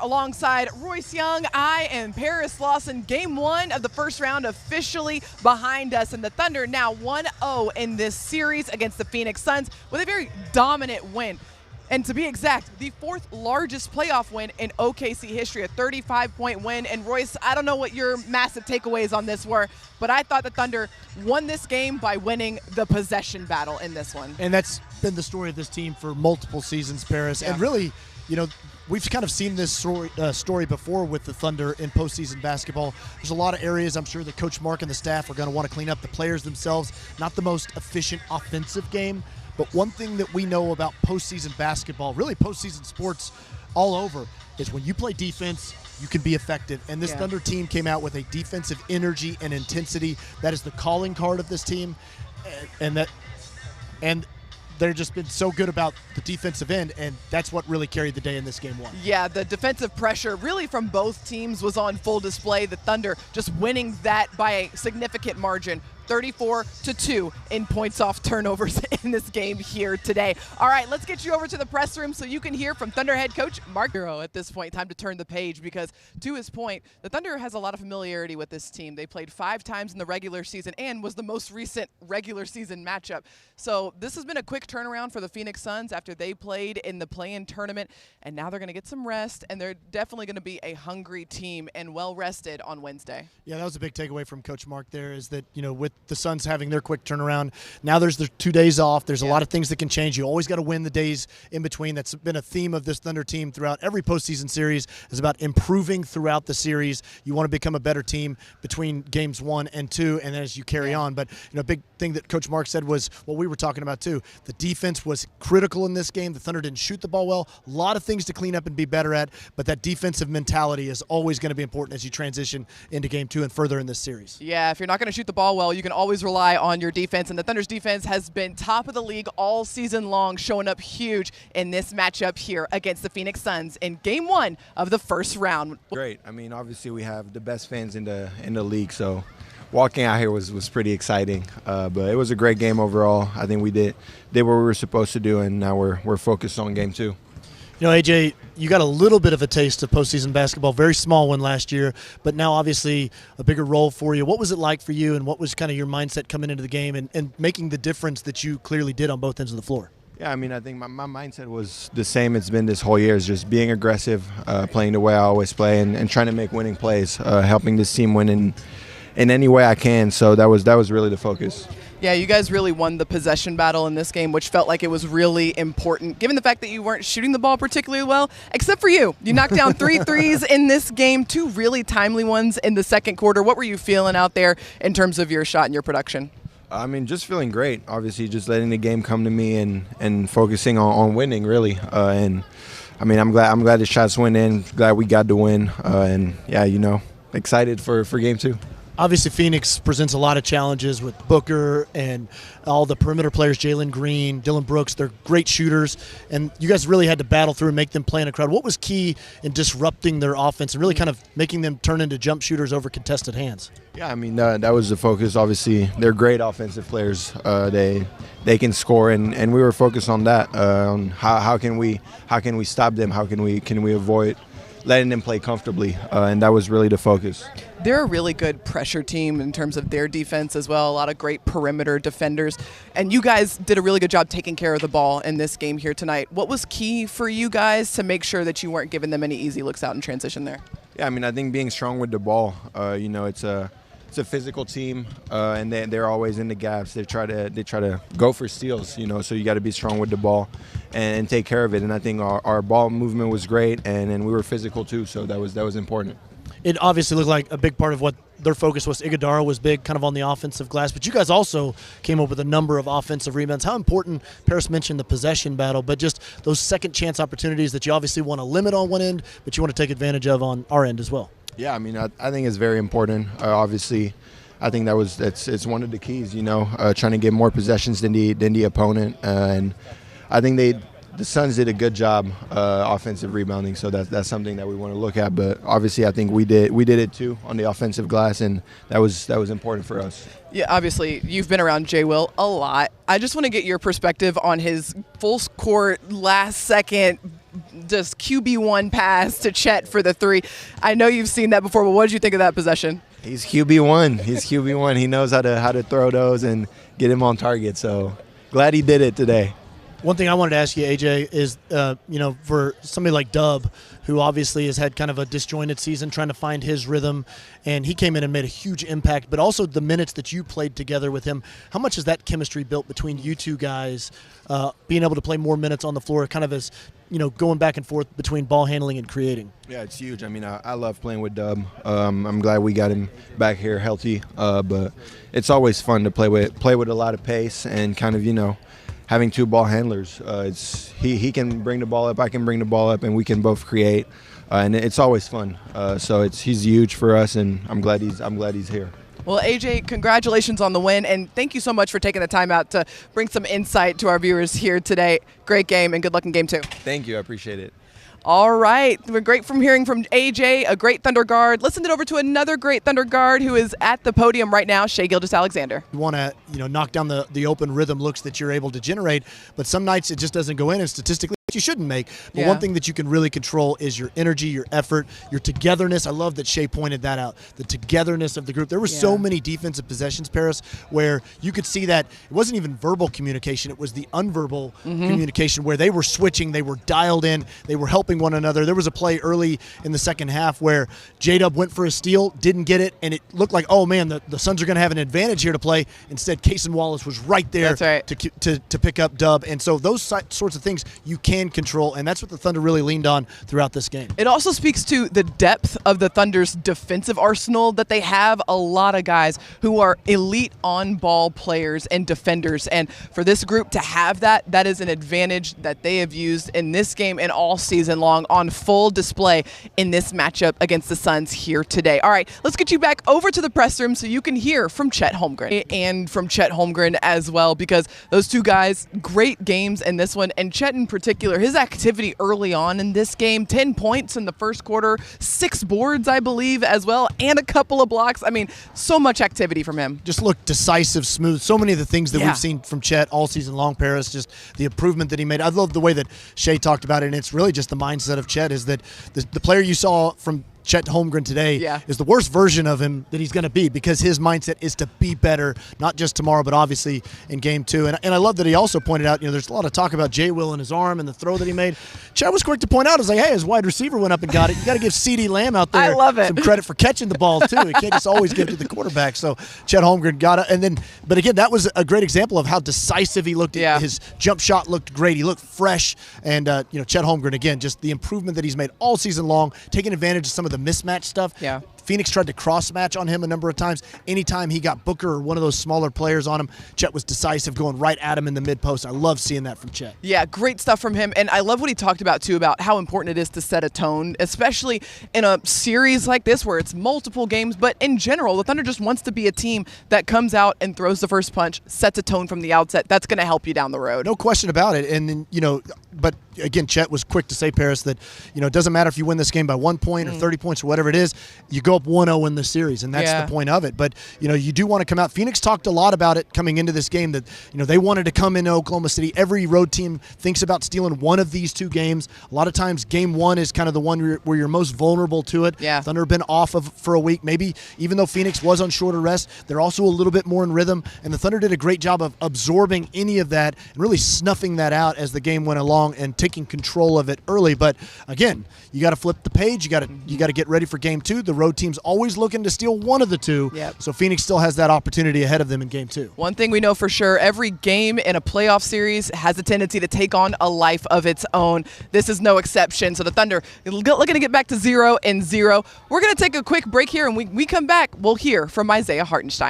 Alongside Royce Young, I am Paris Lawson. Game one of the first round officially behind us, and the Thunder now 1-0 in this series against the Phoenix Suns with a very dominant win. And to be exact, the fourth largest playoff win in OKC history, a 35-point win. And Royce, I don't know what your massive takeaways on this were, but I thought the Thunder won this game by winning the possession battle in this one. And that's been the story of this team for multiple seasons, Paris. Yeah. And really, we've kind of seen this story before with the Thunder in postseason basketball. There's a lot of areas I'm sure that Coach Mark and the staff are going to want to clean up. The players themselves, not the most efficient offensive game. But one thing that we know about postseason basketball, really postseason sports all over, is when you play defense, you can be effective. And this Thunder team came out with a defensive energy and intensity. That is the calling card of this team. And they've just been so good about the defensive end, and that's what really carried the day in this game one. Yeah, the defensive pressure really from both teams was on full display. The Thunder just winning that by a significant margin. 34-2 in points off turnovers in this game here today. All right, let's get you over to the press room so you can hear from Thunder head coach Mark Hero at this point. Time to turn the page because, to his point, the Thunder has a lot of familiarity with this team. They played 5 times in the regular season and was the most recent regular season matchup. So this has been a quick turnaround for the Phoenix Suns after they played in the play-in tournament, and now they're going to get some rest, and they're definitely going to be a hungry team and well-rested on Wednesday. Yeah, that was a big takeaway from Coach Mark there is that, with the Suns having their quick turnaround. Now there's the 2 days off. There's a lot of things that can change. You always got to win the days in between. That's been a theme of this Thunder team throughout every postseason series, is about improving throughout the series. You want to become a better team between games 1 and 2, and as you carry on. But a big thing that Coach Mark said was what we were talking about too. The defense was critical in this game. The Thunder didn't shoot the ball well. A lot of things to clean up and be better at, but that defensive mentality is always going to be important as you transition into game 2 and further in this series. Yeah, if you're not going to shoot the ball well, you can always rely on your defense, and the Thunder's defense has been top of the league all season long, showing up huge in this matchup here against the Phoenix Suns in game 1 of the first round. Great. I mean, obviously we have the best fans in the league, so walking out here was pretty exciting. But it was a great game overall. I think we did what we were supposed to do, and now we're focused on game 2. AJ, you got a little bit of a taste of postseason basketball, very small one last year, but now obviously a bigger role for you. What was it like for you, and what was kind of your mindset coming into the game and making the difference that you clearly did on both ends of the floor? Yeah, I mean, I think my mindset was the same it's been this whole year, is just being aggressive, playing the way I always play, and trying to make winning plays, helping this team win in any way I can. So that was really the focus. Yeah, you guys really won the possession battle in this game, which felt like it was really important, given the fact that you weren't shooting the ball particularly well, except for you. You knocked down 3 threes in this game, 2 really timely ones in the second quarter. What were you feeling out there in terms of your shot and your production? I mean, just feeling great. Obviously, just letting the game come to me and focusing on winning, really. And I mean, I'm glad the shots went in. Glad we got the win. And yeah, excited for game 2. Obviously, Phoenix presents a lot of challenges with Booker and all the perimeter players, Jalen Green, Dylan Brooks. They're great shooters, and you guys really had to battle through and make them play in a crowd. What was key in disrupting their offense and really kind of making them turn into jump shooters over contested hands? Yeah, I mean, that was the focus. Obviously, they're great offensive players. They can score, and we were focused on that. On how can we stop them? How can we avoid letting them play comfortably? And that was really the focus. They're a really good pressure team in terms of their defense as well. A lot of great perimeter defenders. And you guys did a really good job taking care of the ball in this game here tonight. What was key for you guys to make sure that you weren't giving them any easy looks out in transition there? Yeah, I mean, I think being strong with the ball. It's a physical team, and they're always in the gaps. They try to go for steals, so you got to be strong with the ball and take care of it. And I think our ball movement was great, and we were physical too, so that was important. It obviously looked like a big part of what their focus was. Iguodala was big kind of on the offensive glass, but you guys also came up with a number of offensive rebounds. How important, Paris mentioned the possession battle, but just those second chance opportunities that you obviously want to limit on one end, but you want to take advantage of on our end as well. Yeah, I mean, I think it's very important. Obviously, I think it's one of the keys, trying to get more possessions than the opponent. And I think the Suns did a good job offensive rebounding, so that's something that we want to look at. But obviously, I think we did it too on the offensive glass, and that was important for us. Yeah, obviously, you've been around J. Will a lot. I just want to get your perspective on his full court, last second just QB1 pass to Chet for the three. I know you've seen that before, but what did you think of that possession? He's QB1. He's QB1. He knows how to throw those and get him on target. So glad he did it today. One thing I wanted to ask you, AJ, is, for somebody like Dub, who obviously has had kind of a disjointed season trying to find his rhythm, and he came in and made a huge impact, but also the minutes that you played together with him, how much has that chemistry built between you two guys, being able to play more minutes on the floor, kind of as, going back and forth between ball handling and creating? Yeah, it's huge. I mean, I love playing with Dub. I'm glad we got him back here healthy, but it's always fun to play with a lot of pace and kind of, having two ball handlers. He can bring the ball up, I can bring the ball up, and we can both create, and it's always fun. So he's huge for us, and I'm glad he's here. Well, AJ, congratulations on the win, and thank you so much for taking the time out to bring some insight to our viewers here today. Great game, and good luck in Game 2. Thank you. I appreciate it. All right. We're great from hearing from AJ, a great Thunder guard. Let's send it over to another great Thunder guard who is at the podium right now, Shai Gilgeous-Alexander. You want to, knock down the open rhythm looks that you're able to generate, but some nights it just doesn't go in, and statistically you shouldn't make. But one thing that you can really control is your energy, your effort, your togetherness. I love that Shai pointed that out, the togetherness of the group. There were so many defensive possessions, Paris, where you could see that it wasn't even verbal communication. It was the unverbal communication where they were switching, they were dialed in, they were helping one another. There was a play early in the second half where J-Dub went for a steal, didn't get it, and it looked like, oh man, the Suns are going to have an advantage here to play. Instead, Cason Wallace was right there to pick up Dub. And so those sorts of things you can control, and that's what the Thunder really leaned on throughout this game. It also speaks to the depth of the Thunder's defensive arsenal, that they have a lot of guys who are elite on-ball players and defenders. And for this group to have that is an advantage that they have used in this game and all season long, on full display in this matchup against the Suns here today. All right, let's get you back over to the press room so you can hear from Chet Holmgren and from Chet Holmgren as well, because those two guys, great games in this one, and Chet in particular, his activity early on in this game, 10 points in the first quarter, 6 boards, I believe, as well, and a couple of blocks. I mean, so much activity from him. Just looked decisive, smooth. So many of the things that we've seen from Chet all season long, Paris, just the improvement that he made. I love the way that Shai talked about it, and it's really just the mindset of Chet, is that the player you saw from Chet Holmgren today is the worst version of him that he's going to be, because his mindset is to be better, not just tomorrow, but obviously in Game 2. And I love that he also pointed out, there's a lot of talk about J. Will and his arm and the throw that he made. Chet was quick to point out, hey, his wide receiver went up and got it. You got to give CeeDee Lamb out there some credit for catching the ball, too. He can't just always give it to the quarterback. So Chet Holmgren got it. But again, that was a great example of how decisive he looked. His jump shot looked great. He looked fresh. And, Chet Holmgren, again, just the improvement that he's made all season long, taking advantage of some of the mismatch stuff. Phoenix tried to cross-match on him a number of times. Anytime he got Booker or one of those smaller players on him, Chet was decisive, going right at him in the mid-post. I love seeing that from Chet. Yeah, great stuff from him. And I love what he talked about, too, about how important it is to set a tone, especially in a series like this where it's multiple games. But in general, the Thunder just wants to be a team that comes out and throws the first punch, sets a tone from the outset. That's going to help you down the road. No question about it. And then, but again, Chet was quick to say, Paris, that, it doesn't matter if you win this game by 1 point or 30 points or whatever it is, you go up 1-0 in the series, and that's the point of it. But, you do want to come out. Phoenix talked a lot about it coming into this game, that, they wanted to come into Oklahoma City. Every road team thinks about stealing one of these two games. A lot of times Game 1 is kind of the one where you're most vulnerable to it. Thunder have been off for a week. Maybe even though Phoenix was on shorter rest, they're also a little bit more in rhythm, and the Thunder did a great job of absorbing any of that and really snuffing that out as the game went along and taking control of it early. But again, you got to flip the page. You got to get ready for Game 2. The road team's always looking to steal one of the two. So Phoenix still has that opportunity ahead of them in Game 2. One thing we know for sure, every game in a playoff series has a tendency to take on a life of its own. This is no exception. So the Thunder looking to get back to 0-0. We're going to take a quick break here, and when we come back, we'll hear from Isaiah Hartenstein.